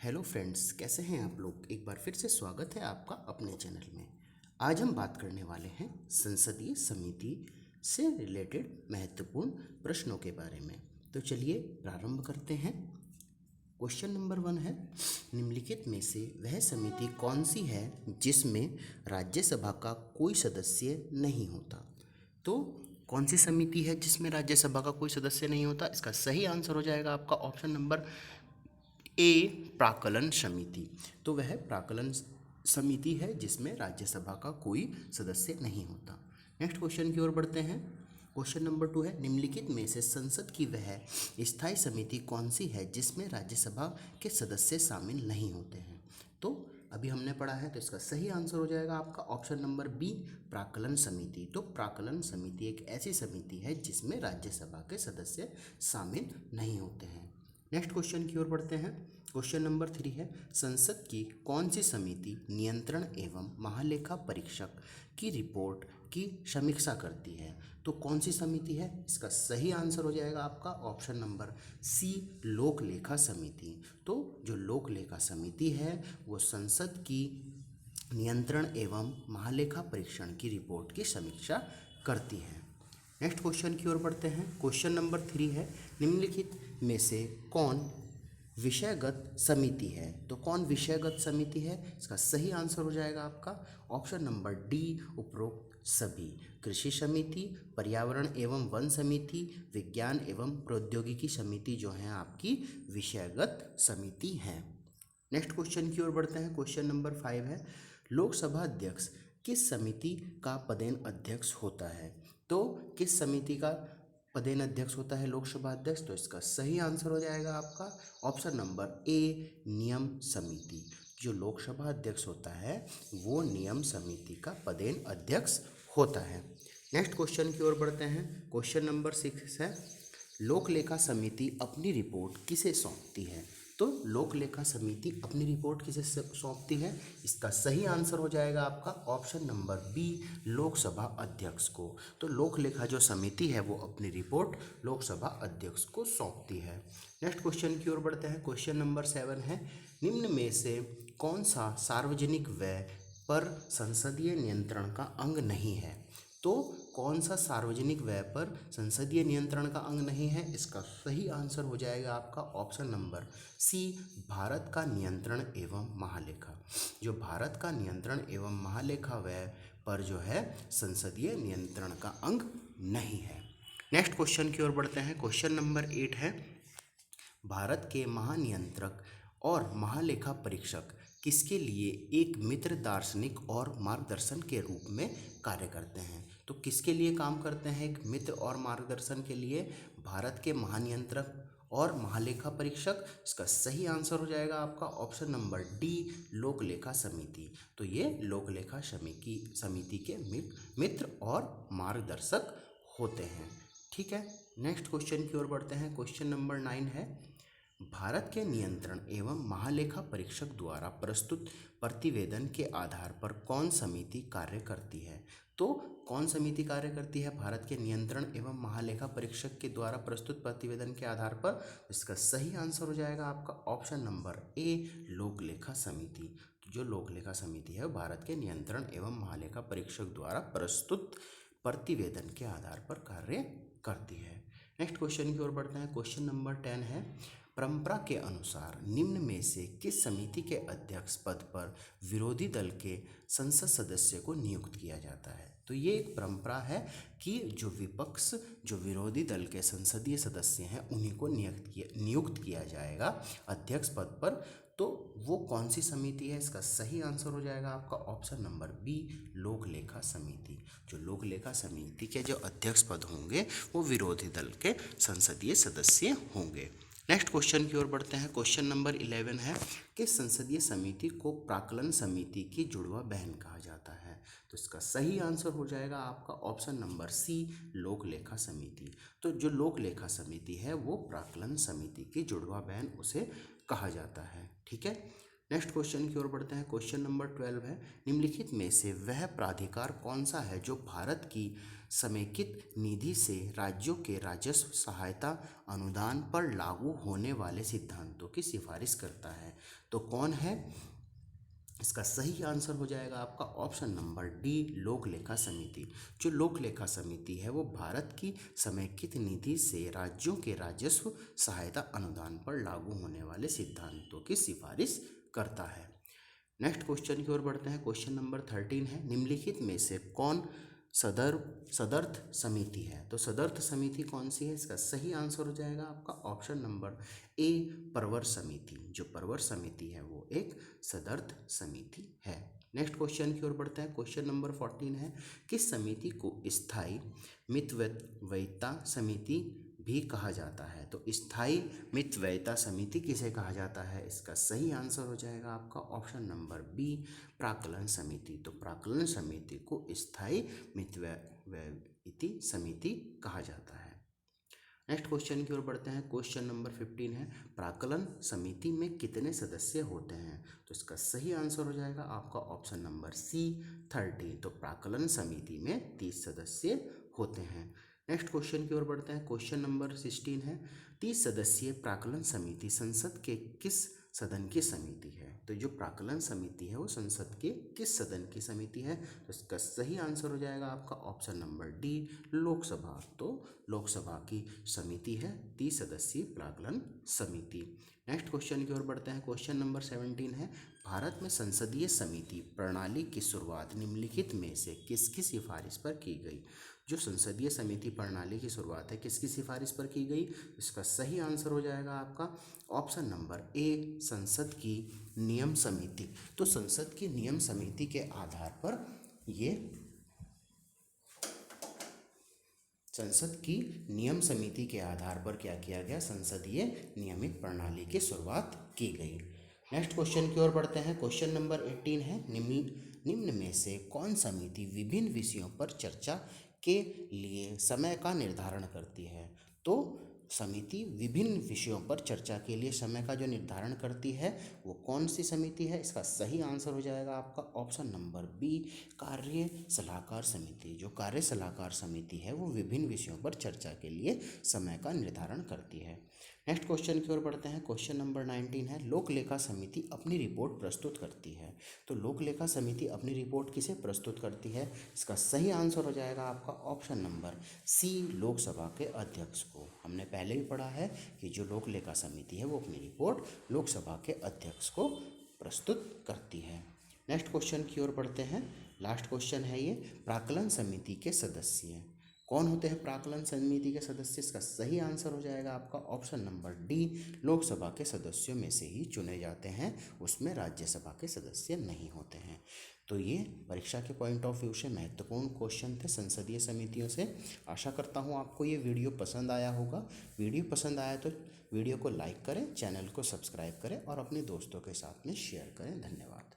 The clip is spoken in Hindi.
हेलो फ्रेंड्स, कैसे हैं आप लोग। एक बार फिर से स्वागत है आपका अपने चैनल में। आज हम बात करने वाले हैं संसदीय समिति से रिलेटेड महत्वपूर्ण प्रश्नों के बारे में। तो चलिए प्रारंभ करते हैं। क्वेश्चन नंबर 1 है, निम्नलिखित में से वह समिति कौन सी है जिसमें राज्यसभा का कोई सदस्य नहीं होता। तो कौन सी समिति है जिसमें राज्यसभा का कोई सदस्य नहीं होता। इसका सही आंसर हो जाएगा आपका ऑप्शन नंबर ए, प्राक्कलन समिति। तो वह प्राक्कलन समिति है जिसमें राज्यसभा का कोई सदस्य नहीं होता। नेक्स्ट क्वेश्चन की ओर बढ़ते हैं। क्वेश्चन नंबर 2 है, निम्नलिखित में से संसद की वह स्थायी समिति कौन सी है जिसमें राज्यसभा के सदस्य शामिल नहीं होते हैं। तो अभी हमने पढ़ा है, तो इसका सही आंसर हो जाएगा आपका ऑप्शन नंबर बी, प्राक्कलन समिति। तो प्राक्कलन समिति एक ऐसी समिति है जिसमें राज्यसभा के सदस्य शामिल नहीं होते हैं। नेक्स्ट क्वेश्चन की ओर बढ़ते हैं। क्वेश्चन नंबर 3 है, संसद की कौन सी समिति नियंत्रण एवं महालेखा परीक्षक की रिपोर्ट की समीक्षा करती है। तो कौन सी समिति है, इसका सही आंसर हो जाएगा आपका ऑप्शन नंबर सी, लोक लेखा समिति। तो जो लोक लेखा समिति है वो संसद की नियंत्रण एवं महालेखा परीक्षण की रिपोर्ट की समीक्षा करती है। नेक्स्ट क्वेश्चन की ओर बढ़ते हैं। क्वेश्चन नंबर 3 है, निम्नलिखित में से कौन विषयगत समिति है। तो कौन विषयगत समिति है, इसका सही आंसर हो जाएगा आपका ऑप्शन नंबर डी, उपरोक्त सभी। कृषि समिति, पर्यावरण एवं वन समिति, विज्ञान एवं प्रौद्योगिकी समिति जो है आपकी विषयगत समिति है। नेक्स्ट क्वेश्चन की ओर बढ़ते हैं। क्वेश्चन नंबर 5 है, लोकसभा अध्यक्ष किस समिति का पदेन अध्यक्ष होता है। तो किस समिति का पदेन अध्यक्ष होता है लोकसभा अध्यक्ष। तो इसका सही आंसर हो जाएगा आपका ऑप्शन नंबर ए, नियम समिति। जो लोकसभा अध्यक्ष होता है वो नियम समिति का पदेन अध्यक्ष होता है। नेक्स्ट क्वेश्चन की ओर बढ़ते हैं। क्वेश्चन नंबर 6 है, लोक लेखा समिति अपनी रिपोर्ट किसे सौंपती है। तो लोक लेखा समिति अपनी रिपोर्ट किसे सौंपती है, इसका सही आंसर हो जाएगा आपका ऑप्शन नंबर बी, लोकसभा अध्यक्ष को। तो लोक लेखा जो समिति है वो अपनी रिपोर्ट लोकसभा अध्यक्ष को सौंपती है। नेक्स्ट क्वेश्चन की ओर बढ़ते हैं। क्वेश्चन नंबर 7 है, निम्न में से कौन सा सार्वजनिक व्यय पर संसदीय नियंत्रण का अंग नहीं है। तो कौन सा सार्वजनिक व्यय पर संसदीय नियंत्रण का अंग नहीं है, इसका सही आंसर हो जाएगा आपका ऑप्शन नंबर सी, भारत का नियंत्रण एवं महालेखा। जो भारत का नियंत्रण एवं महालेखा व्यय पर जो है संसदीय नियंत्रण का अंग नहीं है। नेक्स्ट क्वेश्चन की ओर बढ़ते हैं। क्वेश्चन नंबर 8 है, भारत के महानियंत्रक और महालेखा परीक्षक किसके लिए एक मित्र दार्शनिक और मार्गदर्शन के रूप में कार्य करते हैं। तो किसके लिए काम करते हैं एक मित्र और मार्गदर्शन के लिए, भारत के महानियंत्रक और महालेखा परीक्षक। इसका सही आंसर हो जाएगा आपका ऑप्शन नंबर डी, लोक लेखा समिति। तो ये लोक लेखा समिति के मित्र और मार्गदर्शक होते हैं। ठीक है, नेक्स्ट क्वेश्चन की ओर बढ़ते हैं। क्वेश्चन नंबर 9 है, भारत के नियंत्रण एवं महालेखा परीक्षक द्वारा प्रस्तुत प्रतिवेदन के आधार पर कौन समिति कार्य करती है। तो कौन समिति कार्य करती है भारत के नियंत्रण एवं महालेखा परीक्षक के द्वारा प्रस्तुत प्रतिवेदन के आधार पर। इसका सही आंसर हो जाएगा आपका ऑप्शन नंबर ए, लोक लेखा समिति। जो लोक लेखा समिति है भारत के नियंत्रण एवं महालेखा परीक्षक द्वारा प्रस्तुत प्रतिवेदन के आधार पर कार्य करती है। नेक्स्ट क्वेश्चन की ओर बढ़ते हैं। क्वेश्चन नंबर 10 है, परंपरा के अनुसार निम्न में से किस समिति के अध्यक्ष पद पर विरोधी दल के संसद सदस्य को नियुक्त किया जाता है। तो ये एक परंपरा है कि जो विरोधी दल के संसदीय सदस्य हैं उन्हीं को नियुक्त किया जाएगा अध्यक्ष पद पर। तो वो कौन सी समिति है, इसका सही आंसर हो जाएगा आपका ऑप्शन नंबर बी, लोक लेखा समिति। जो लोक लेखा समिति के जो अध्यक्ष पद होंगे वो विरोधी दल के संसदीय सदस्य होंगे। नेक्स्ट क्वेश्चन की ओर बढ़ते हैं। क्वेश्चन नंबर 11 है कि संसदीय समिति को प्राक्कलन समिति की जुड़वा बहन कहा जाता है। तो इसका सही आंसर हो जाएगा आपका ऑप्शन नंबर सी, लोक लेखा समिति। तो जो लोक लेखा समिति है वो प्राक्कलन समिति की जुड़वा बहन उसे कहा जाता है। ठीक है, नेक्स्ट क्वेश्चन की ओर बढ़ते हैं। क्वेश्चन नंबर 12 है, निम्नलिखित में से वह प्राधिकार कौन सा है जो भारत की समेकित निधि से राज्यों के राजस्व सहायता अनुदान पर लागू होने वाले सिद्धांतों की सिफारिश करता है? तो कौन है? इसका सही आंसर हो जाएगा आपका ऑप्शन नंबर डी, लोक लेखा समिति। जो लोक लेखा समिति है वो भारत की समेकित निधि से राज्यों के राजस्व सहायता अनुदान पर लागू होने वाले सिद्धांतों की सिफारिश करता है। नेक्स्ट क्वेश्चन की ओर बढ़ते हैं। क्वेश्चन नंबर 13 है, निम्नलिखित में से कौन सदर्थ समिति है? तो सदर्थ समिति कौन सी है? इसका सही आंसर हो जाएगा आपका ऑप्शन नंबर ए, परवर समिति। जो परवर समिति है वो एक सदर्थ समिति है। नेक्स्ट क्वेश्चन की ओर बढ़ते हैं। क्वेश्चन नंबर 14 है, किस समिति को स्थायी मितव्ययिता समिति भी कहा जाता है? तो स्थायी मितव्ययिता समिति किसे कहा जाता है? इसका सही आंसर हो जाएगा आपका ऑप्शन नंबर बी, प्राक्कलन समिति। तो प्राक्कलन समिति को स्थायी मितव्ययिता समिति कहा जाता है। नेक्स्ट क्वेश्चन की ओर बढ़ते हैं। क्वेश्चन नंबर 15 है, प्राक्कलन समिति में कितने सदस्य होते हैं? तो इसका सही आंसर हो जाएगा आपका ऑप्शन नंबर सी, 30। तो प्राक्कलन समिति में 30 सदस्य होते हैं। नेक्स्ट क्वेश्चन की ओर बढ़ते हैं। क्वेश्चन नंबर 16 है, 30 सदस्यीय प्राक्कलन समिति संसद के किस सदन की समिति है? तो जो प्राक्कलन समिति है वो संसद के किस सदन की समिति है? तो इसका सही आंसर हो जाएगा आपका ऑप्शन नंबर डी, लोकसभा। तो लोकसभा की समिति है 30 सदस्यीय प्राक्कलन समिति। नेक्स्ट क्वेश्चन की ओर बढ़ते हैं। क्वेश्चन नंबर 17 है, भारत में संसदीय समिति प्रणाली की शुरुआत निम्नलिखित में से किसकी सिफारिश पर की गई? जो संसदीय समिति प्रणाली की शुरुआत है किसकी सिफारिश पर की गई? इसका सही आंसर हो जाएगा आपका ऑप्शन नंबर ए, संसद की नियम समिति। तो संसद की नियम समिति के आधार पर ये संसद की नियम समिति के आधार पर क्या किया गया? संसदीय नियमित प्रणाली की शुरुआत की गई। नेक्स्ट क्वेश्चन की ओर बढ़ते हैं। क्वेश्चन नंबर 18 है, निम्न में से कौन समिति विभिन्न विषयों पर चर्चा के लिए समय का निर्धारण करती है? तो समिति विभिन्न विषयों पर चर्चा के लिए समय का जो निर्धारण करती है वो कौन सी समिति है? इसका सही आंसर हो जाएगा आपका ऑप्शन नंबर बी, कार्य सलाहकार समिति। जो कार्य सलाहकार समिति है वो विभिन्न विषयों पर चर्चा के लिए समय का निर्धारण करती है। नेक्स्ट क्वेश्चन की ओर बढ़ते हैं। क्वेश्चन नंबर 19 है, लोक लेखा समिति अपनी रिपोर्ट प्रस्तुत करती है। तो लोक लेखा समिति अपनी रिपोर्ट किसे प्रस्तुत करती है? इसका सही आंसर हो जाएगा आपका ऑप्शन नंबर सी, लोकसभा के अध्यक्ष को। हमने पहले भी पढ़ा है कि जो लोक लेखा समिति है वो अपनी रिपोर्ट लोकसभा के अध्यक्ष को प्रस्तुत करती है। नेक्स्ट क्वेश्चन की ओर बढ़ते हैं। लास्ट क्वेश्चन है ये, प्राक्कलन समिति के सदस्य कौन होते हैं? प्राक्कलन समिति के सदस्य, इसका सही आंसर हो जाएगा आपका ऑप्शन नंबर डी, लोकसभा के सदस्यों में से ही चुने जाते हैं, उसमें राज्यसभा के सदस्य नहीं होते हैं। तो ये परीक्षा के पॉइंट ऑफ व्यू से महत्वपूर्ण क्वेश्चन थे संसदीय समितियों से। आशा करता हूँ आपको ये वीडियो पसंद आया होगा। वीडियो पसंद आया तो वीडियो को लाइक करें, चैनल को सब्सक्राइब करें और अपने दोस्तों के साथ में शेयर करें। धन्यवाद।